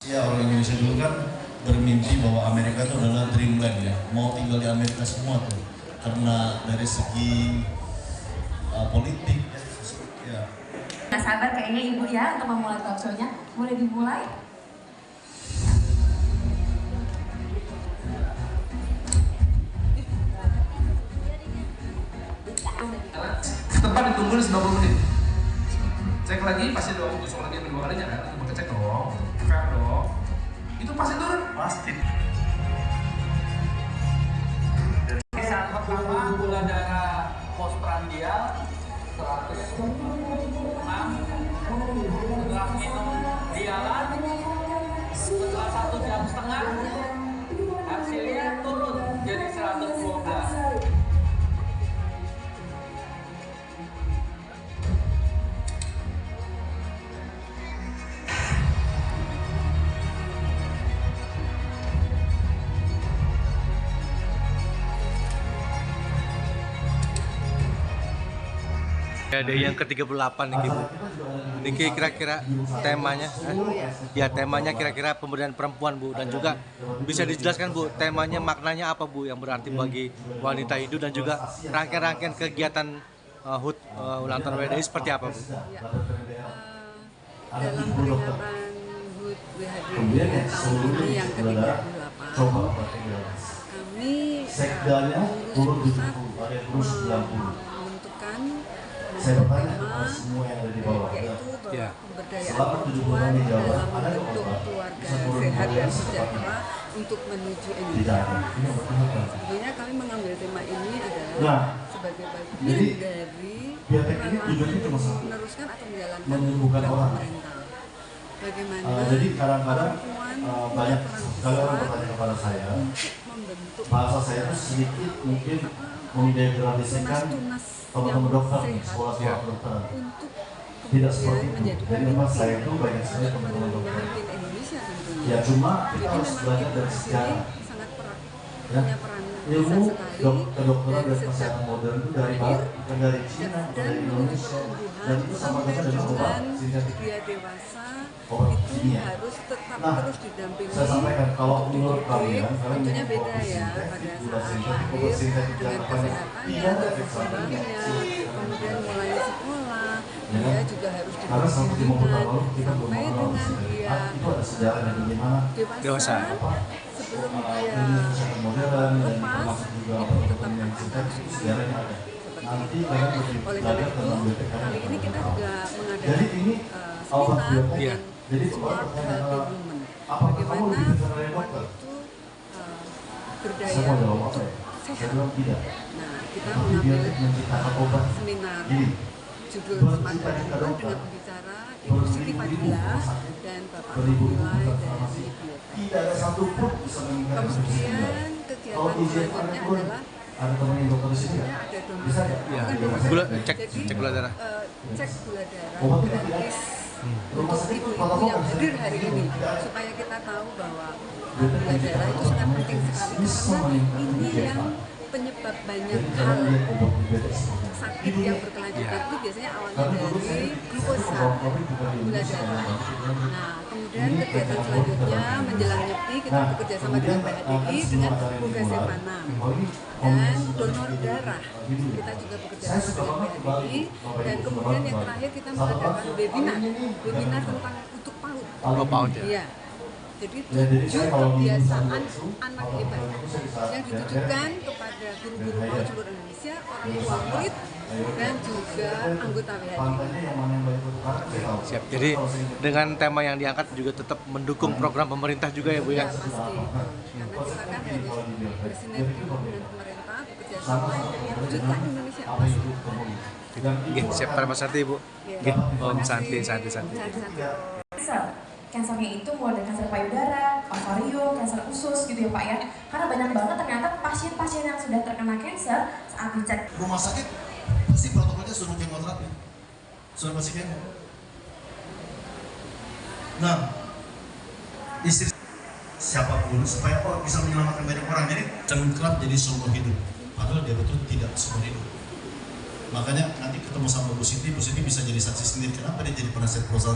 Ya, orang Indonesia dulu kan bermimpi bahwa Amerika itu adalah dreamland ya, mau tinggal di Amerika semua tuh, karena dari segi politik ya. Nggak sabar kayaknya ibu ya untuk memulai talk show-nya. Boleh dimulai? Tempat ditunggu 90 menit. Cek lagi pasti dong, besok lagi kedua kalinya kan, itu pakai cek dong, fair dong. Itu pasti turun? Pasti. Saat pertama gula darah postprandial 106, setelah minum dialan setelah 1 jam setengah hasilnya turun jadi 112. Ada yang ke-38 nih Bu. Ini kira-kira temanya, ya temanya kira-kira pemberdayaan perempuan Bu, dan juga bisa dijelaskan Bu temanya maknanya apa Bu yang berarti bagi wanita Hindu, dan juga rangkaian-rangkaian kegiatan HUT ulang tahun WDI seperti apa Bu? Ya, dalam peringatan HUT WHDI tahun ini yang ke-38 kami pengurus pusat menentukan tema yaitu pemberdayaan perempuan dalam membentuk keluarga sehat dan sejahtera untuk menuju Indonesia. Sebenarnya kami mengambil tema ini adalah sebagai bagian dari meneruskan atau menjalankan program pemerintah. Bagaimana Jadi kadang-kadang perempuan banyak punya sekali orang peran bertanya kepada saya, untuk membentuk bahasa saya itu sedikit mungkin mendegradasikan teman-teman dokter, sekolah-sekolah dokter. untuk Tidak seperti itu. menjadikan Jadi memang saya itu banyak sekali untuk teman-teman dokter. memimpin Indonesia tentunya. Ya cuma kita Jadi harus memang belajar kita dari di sini sejarah. sangat Ya. punya peran Ilmu besar sekali kedokteran dari dan sejak kesehatan modern itu dari barat, bukan dari Cina, bukan dan dari Indonesia, dan itu sama sampai saja dengan obat dengan sintetik. dia dewasa Obat itu kimia. harus tetap Nah, terus didampingi. saya sampaikan kalau untuk menurut dididik. kalian, kalian Tentunya minum beda obat ya sintetik, pada gula saat sintetik, obat lahir sintetik dengan dan lain-lain. kesehatannya, Tidak ada efek sampingnya. perkembangannya, kemudian mulai sekolah Ya dia kan? juga harus Karena sampai 50 tahun lalu kita belum sampai mengenal dengan dia itu ada sejarahnya bagaimana dewasa Dewasa. sebelum ilmu kesehatan modern dan lepas termasuk juga itu tetap obat-obatan yang sintetik itu sejarahnya ada. Nanti kalian lebih oleh karena belajar itu tentang BPK. kali ini kita juga mengadakan Jadi ini obat seminar biotek. Iya. Jadi Smart kalau Healthy Women. apakah kamu Bagaimana lebih pintar dari perempuan dokter? itu Saya berdaya mau jawab apa untuk ya? Saya sehat. bilang tidak. Nah, kita Tapi mengambil biotek menciptakan obat. seminar Jadi judul buat Smart kita Healthy kita Women dokter, dengan pembicara Ibu Siti Fadila dan Bapak beribu-ribu Mulai dokter dari farmasi, Biotek. tidak ada satu pun bisa meningkatkan Kemudian kalau kegiatan IGF selanjutnya pun adalah ada teman yang dokter di sini sebenarnya ya? ada donor Bisa darah. nggak? Ya. Bukan donor Gula, darah. cek Jadi, gula darah. cek gula darah Obat kita tidak gratis Rumah untuk sakit ibu-ibu protokol yang kan? hadir hari ini supaya kita tahu bahwa gula darah itu sangat penting sekali karena ini yang penyebab banyak hal sakit yang berkelanjutan itu biasanya awalnya dari glukosa gula darah. Nah, kemudian kegiatan selanjutnya menjelang nyepi kita bekerja sama dengan PHDI dengan progresif Panam dan donor darah kita juga bekerja sama dengan PHDI, dan kemudian yang terakhir kita mengadakan webinar tentang utuk paut. Oh, PAUD ya. Iya. Jadi tujuh kebiasaan anak hebat yang ditujukan kepada guru-guru PAUD seluruh Indonesia, orang tua murid, dan juga anggota WHDI. Siap. Jadi dengan tema yang diangkat juga tetap mendukung program pemerintah juga ya Bu Ya ya. pasti, karena kita kan harus bersinergi dengan pemerintah, bekerja sama untuk mewujudkan Indonesia emas. Oke, siap Pak Santi Bu. Oke, Om Santi. Kansernya itu mulai dari kanker payudara, ovarium, kanker usus gitu ya Pak ya. Karena banyak banget ternyata pasien-pasien yang sudah terkena kanker saat dicek Rumah sakit pasti protokolnya suruh kemoterapi, suruh kasih kemo. Nah, istri siapapun supaya bisa menyelamatkan banyak orang. Jadi jangan kerap jadi seumur hidup. Padahal dia betul tidak seumur hidup. Makanya nanti ketemu sama Bu Siti bisa jadi saksi sendiri kenapa dia jadi penasihat perusahaan.